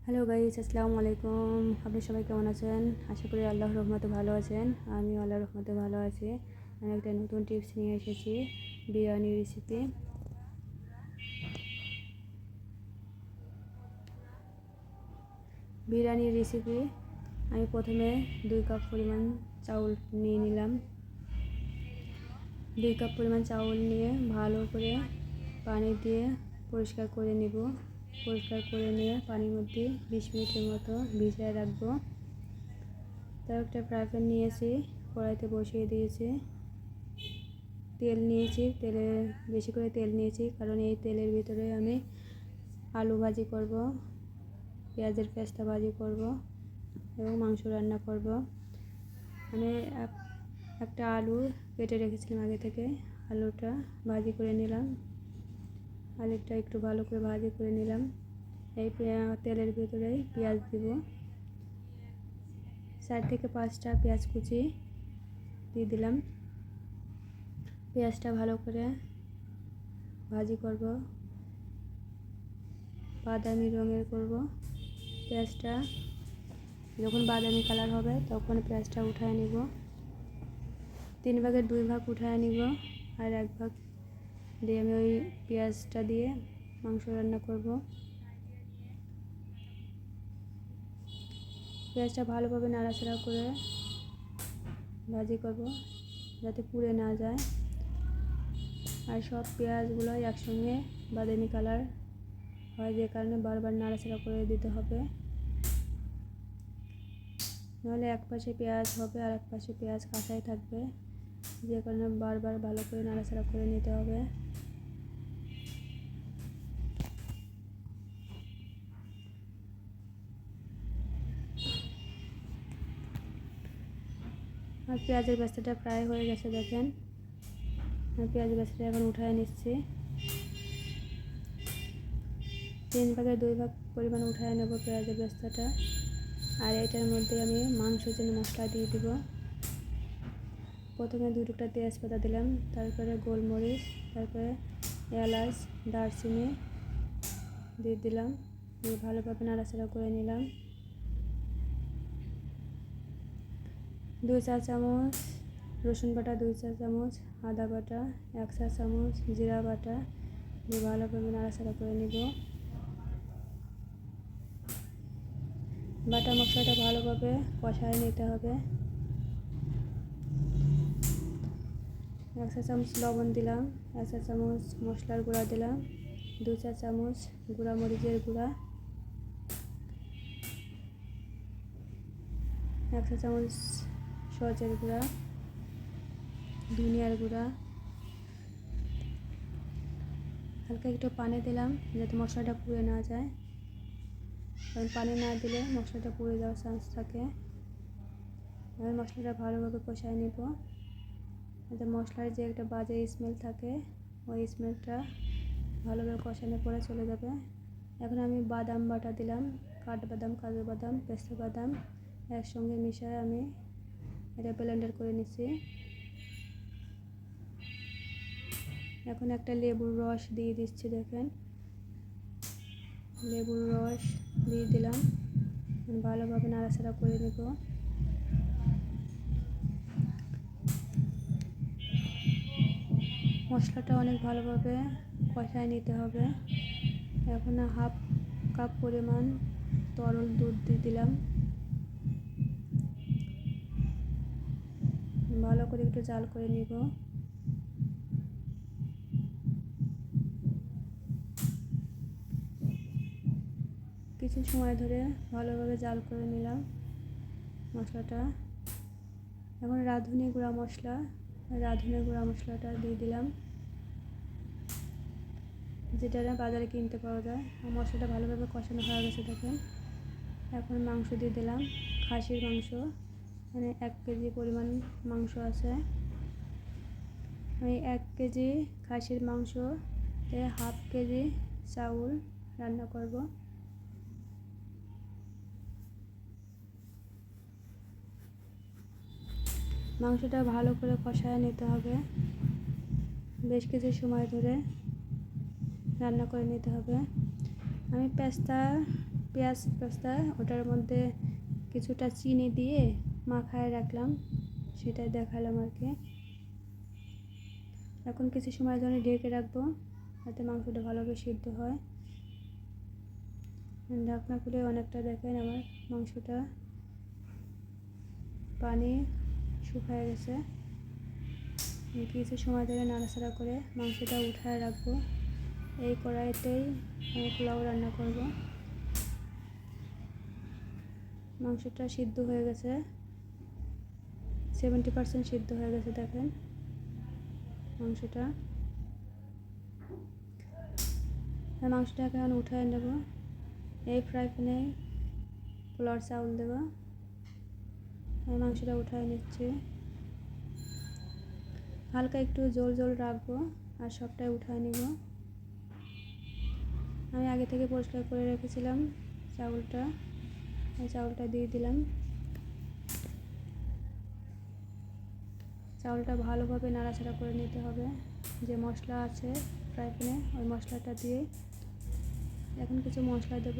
Hello guys, আসসালামু আলাইকুম। আপনি সবাই কেমন আছেন? আশা করি আল্লাহর রহমতে ভালো আছেন। আমিও আল্লাহর রহমতে ভালো আছি। আমি একটা নতুন টিপস নিয়ে এসেছি, বিরিয়ানি রেসিপি। আমি প্রথমে 2 কাপ পরিমাণ চাউল নিয়ে নিলাম। 2 কাপ পরিমাণ চাউল নিয়ে ভালো করে পানি দিয়ে পরিষ্কার করে নিব। পরিষ্কার করে নিয়ে পানির মধ্যে 20 মিনিটের মতো ভিজিয়ে রাখবো। তার একটা ফ্রাই প্যান নিয়েছি, কড়াইতে বসিয়ে দিয়েছি। তেল নিয়েছি, বেশি করে তেল নিয়েছি, কারণ এই তেলের ভিতরে আমি আলু ভাজি করব, পেঁয়াজের পেস্তা ভাজি করব এবং মাংস রান্না করব। আমি একটা আলু কেটে রেখেছিলাম আগে থেকে, আলুটা ভাজি করে নিলাম। আলুটা একটু ভালো করে ভাজি করে নিলাম। এই তেলের ভিতরেই পেঁয়াজ দিব। 4 থেকে 5টা পেঁয়াজ কুচি দিয়ে দিলাম। পেঁয়াজটা ভালো করে ভাজি করব, বাদামি রঙের করব। পেঁয়াজটা যখন বাদামি কালার হবে তখন পেঁয়াজটা উঠায় নিব। 3 ভাগের 2 ভাগ উঠায় নিব, আর 1 ভাগ দিয়ে আমি ওই পেঁয়াজটা দিয়ে মাংস রান্না করব। পেঁয়াজটা ভালোভাবে নাড়াচাড়া করে ভাজি করব যাতে পুড়ে না যায়, আর সব পেঁয়াজগুলো একসঙ্গে বাদামি কালার হয়, যে কারণে বারবার নাড়াচাড়া করে দিতে হবে। নাহলে এক পাশে পেঁয়াজ হবে আর এক পাশে পেঁয়াজ কাঁচাই থাকবে, যে কারণে বারবার ভালো করে নাড়াচাড়া করে নিতে হবে। আর পেঁয়াজের বেস্তাটা প্রায় হয়ে গেছে, দেখেন। আর পেঁয়াজের বেস্তাটা এখন উঠায় নিচ্ছি। 3 ভাগের 2 ভাগ পরিমাণ উঠায় নেব পেঁয়াজের বেস্তাটা। আর এটার মধ্যে আমি মাংসের জন্য মশলা দিয়ে দিব। প্রথমে 2 টুকরা তেজপাতা দিলাম, তারপরে গোলমরিচ, তারপরে এলাচ, দারচিনি দিয়ে দিলাম। দিয়ে ভালোভাবে নাড়াচাড়া করে নিলাম। 2 চা চামচ রসুন বাটা, 2 চা চামচ আদা বাটা, 1 চা চামচ জিরা বাটা দিয়ে ভালোভাবে নাড়াচাড়া করে নিব। বাটা মশলাটা ভালোভাবে কষায় নিতে হবে। 1 চা চামচ লবণ দিলাম, 1 চা চামচ মশলার গুঁড়া দিলাম, 2 চা চামচ গুঁড়া মরিচের গুঁড়া, 1 চা চামচ সজের গুঁড়া, ধনিয়ার গুঁড়া। হালকা একটু পানি দিলাম যাতে মশলাটা পুড়ে না যায়, কারণ পানি না দিলে মশলাটা পুড়ে যাওয়ার চান্স থাকে। আমি মশলাটা ভালোভাবে কষায় নেব যাতে মশলার যে একটা বাজে স্মেল থাকে ওই স্মেলটা ভালোভাবে কষানোর পরে চলে যাবে। এখন আমি বাদাম বাটা দিলাম, কাঠবাদাম, কাজু বাদাম, পেস্তা বাদাম একসঙ্গে মিশিয়ে আমি এটা ব্লেন্ডার করে নিচ্ছি। এখন একটা লেবুর রস দিয়ে দিচ্ছি, দেখেন। লেবুর রস দিয়ে দিলাম, ভালোভাবে নাড়াচাড়া করে নেব। মশলাটা অনেক ভালোভাবে কষায় নিতে হবে। এখন 1/2 কাপ পরিমাণ তরল দুধ দিয়ে দিলাম। ভালো করে একটু জাল করে নিব। কিছু সময় ধরে ভালোভাবে জাল করে নিলাম মশলাটা। এখন রাঁধুনি গুঁড়া মশলাটা দিয়ে দিলাম, যেটা বাজারে কিনতে পাওয়া যায়। মশলাটা ভালোভাবে কষানো হয়ে গেছে, দেখেন। এখন মাংস দিয়ে দিলাম, খাসির মাংস, মানে 1 কেজি পরিমাণ মাংস আছে। আমি 1 কেজি খাসির মাংসতে 1/2 কেজি চাউল রান্না করব। মাংসটা ভালো করে কষায় নিতে হবে, বেশ কিছু সময় ধরে রান্না করে নিতে হবে। আমি পেস্তা পেঁয়াজ পাস্তা ওটার মধ্যে কিছুটা চিনি দিয়ে মাখায় রাখলাম, সেটাই দেখালাম আর কি। এখন কিছু সময়ের জন্য ঢেকে রাখবো যাতে মাংসটা ভালোভাবে সিদ্ধ হয়। ঢাকনা খুলে অনেকটা দেখেন আমার মাংসটা পানি শুকায় গেছে। কিছু সময় ধরে নাড়াচাড়া করে মাংসটা উঠায় রাখবো। এই কড়াইতেই আমি পোলাও রান্না করব। মাংসটা সিদ্ধ হয়ে গেছে, 70% সিদ্ধ হয়ে গেছে দেখেন মাংসটা। মাংসটা এখন উঠায় নেব। এই ফ্রাই প্যানে পোলাওর চাউল দেবো। আমি মাংসটা উঠায় নিচ্ছি, হালকা একটু জল জল রাখবো আর সবটাই উঠায় নিব। আমি আগে থেকে পরিষ্কার করে রেখেছিলাম চাউলটা, এই চাউলটা দিয়ে দিলাম। চাউলটা ভালোভাবে নাড়াচাড়া করে নিতে হবে। যে মশলা আছে ফ্রাই প্যানে ওই মশলাটা দিয়ে এখন কিছু মশলা দেব।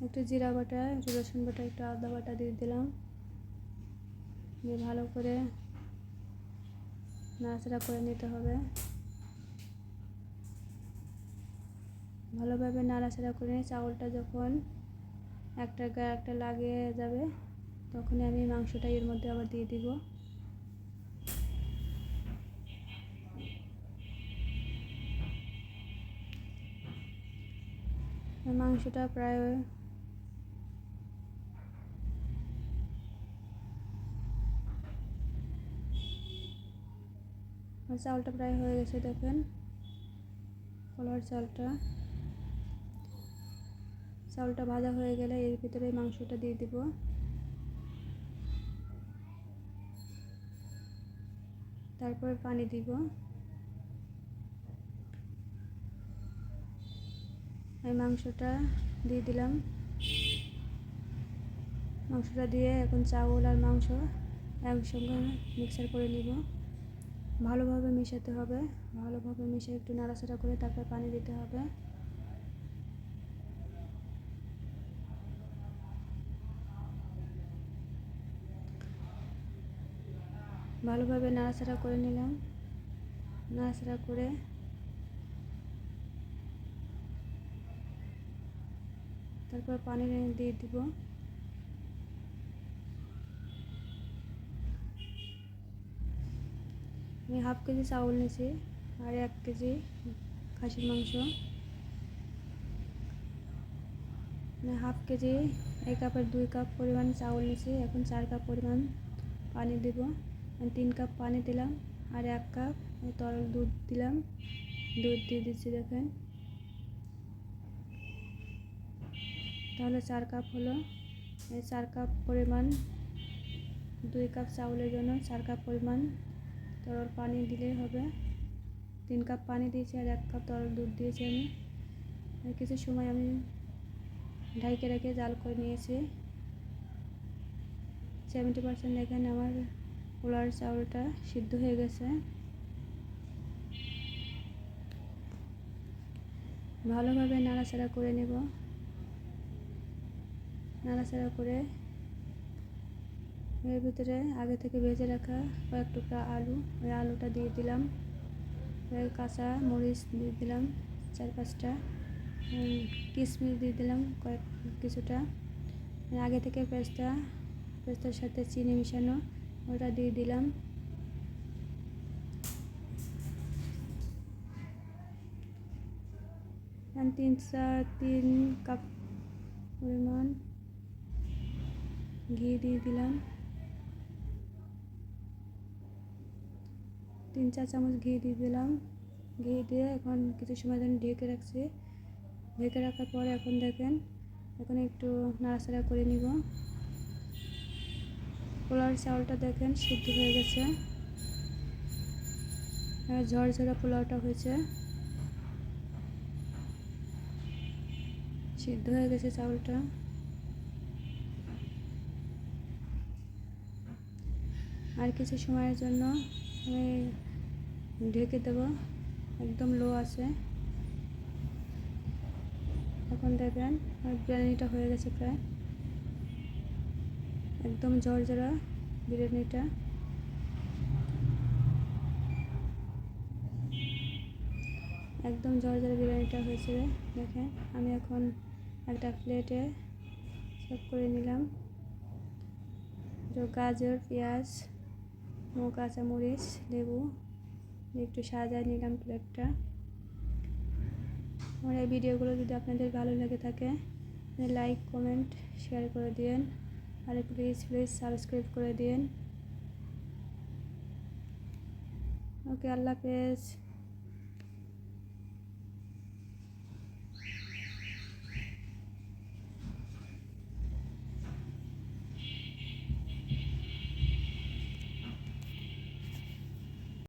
একটু জিরা বাটা, একটু রসুন বাটা, একটু আদা বাটা দিয়ে দিলাম। দিয়ে ভালো করে নাড়াচাড়া করে নিতে হবে। ভালোভাবে নাড়াচাড়া করে চাউলটা যখন একটা গায়ে একটা লাগিয়ে যাবে তখনই আমি মাংসটা এর মধ্যে আবার দিয়ে দিব। মাংসটা প্রায় চাউলটা প্রায় হয়ে গেছে দেখেন। পোলাওর চাউলটা ভাজা হয়ে গেলে এর ভিতরে মাংসটা দিয়ে দিব। তারপরে পানি দিব। এই মাংসটা দিয়ে দিলাম। মাংসটা দিয়ে এখন চাউল আর মাংস একসঙ্গে মিক্সার করে নিব। ভালোভাবে মেশাতে হবে। ভালোভাবে মিশিয়ে একটু নাড়াচাড়া করে তারপর পানি দিতে হবে। ভালোভাবে নাড়াচাড়া করে নিলাম। নাড়াচাড়া করে তারপর পানি দিয়ে দিব। আমি হাফ কেজি চাউল নিয়েছি আর 1 কেজি খাসির মাংস। হাফ কেজি এই কাপের 2 কাপ পরিমাণ চাউল নিয়েছি। এখন 4 কাপ পরিমাণ পানি দেব। 3 কাপ পানি দিলাম আর 1 কাপ তরল দুধ দিলাম। দুধ দিয়ে দিচ্ছি দেখেন, তাহলে 4 কাপ হলো। এই 4 কাপ পরিমাণ 2 কাপ চাউলের জন্য 4 কাপ পরিমাণ তরল পানি দিলেই হবে। 3 কাপ পানি দিয়েছি আর 1 কাপ তরল দুধ দিয়েছি আমি। আর কিছু সময় আমি ঢাইকে রেখে জাল করে নিয়েছি। 70% দেখেন আমার পোলাওর চাউলটা সিদ্ধ হয়ে গেছে। ভালোভাবে নাড়াচাড়া করে নেব। নাড়াচাড়া করে এর ভিতরে আগে থেকে ভেজে রাখা কয়েক টুকরা আলু, ওই আলুটা দিয়ে দিলাম। কাঁচা মরিচ দিয়ে দিলাম 4-5টা। কিশমিশ দিয়ে দিলাম কিছুটা। আগে থেকে পেস্তার সাথে চিনি মিশানো ওটা দিয়ে দিলাম। 3 কাপ পরিমাণ ঘি দিয়ে দিলাম। 3-4 চামচ ঘি দিয়ে দিলাম। ঘি দিয়ে এখন কিছু সময় জন্য ঢেকে রাখছি। ঢেকে রাখার পরে এখন দেখেন, এখন একটু নাড়াচাড়া করে নিব। পোলাওর চাউলটা দেখেন সিদ্ধ হয়ে গেছে। ঝরঝরা পোলাওটা হয়েছে, সিদ্ধ হয়ে গেছে চাউলটা। আর কিছু সময়ের জন্য আমি ঢেকে দেব, একদম লো আছে। এখন দেখেন আমার বিরিয়ানিটা হয়ে গেছে প্রায়, একদম ঝরঝরা বিরিয়ানিটা। একদম ঝরঝরা বিরিয়ানিটা হয়েছে দেখেন। আমি এখন একটা প্লেটে সার্ভ করে নিলাম। গাজর, পেঁয়াজ, কাঁচামরিচ, লেবু একটু সাজায় নিলাম প্লেটটা। আমার এই ভিডিওগুলো যদি আপনাদের ভালো লেগে থাকে লাইক, কমেন্ট, শেয়ার করে দিন, আর প্লিজ সাবস্ক্রাইব করে দিন। ওকে, আল্লাহ হাফেজ।